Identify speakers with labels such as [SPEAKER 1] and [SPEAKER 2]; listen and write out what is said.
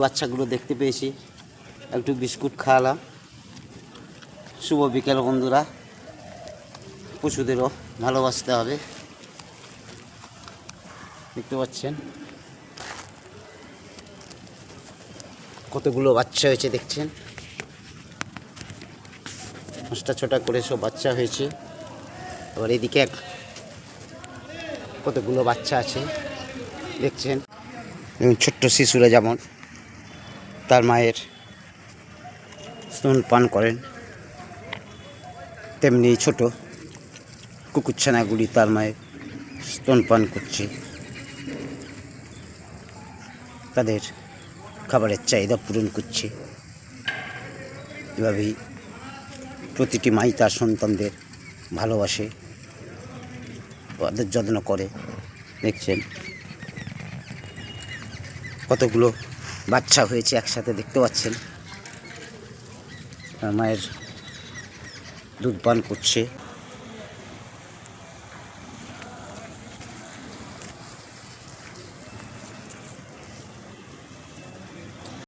[SPEAKER 1] বাচ্চাগুলো দেখতে পেয়েছি, একটু বিস্কুট খাওয়ালাম। শুভ বিকেল বন্ধুরা, পশুদেরও ভালোবাসতে হবে। দেখতে পাচ্ছেন কতগুলো বাচ্চা হয়েছে, দেখছেন 5টা 6টা করে সব বাচ্চা হয়েছে। আবার এদিকে কতগুলো বাচ্চা আছে দেখছেন। ছোট্ট শিশুরা যেমন তার মায়ের স্তন পান করেন, তেমনি ছোট কুকুরছানাগুলি তার মায়ের স্তন পান করছে। তাদের খাবারের চাহিদা পূরণ করছে। এভাবেই প্রতিটি মাই তার সন্তানদের ভালোবাসে, তাদের যত্ন করে। দেখছেন কতগুলো বাচ্চা হয়েছে একসাথে, দেখতে পাচ্ছেন। মায়ের দুধ পান করছে।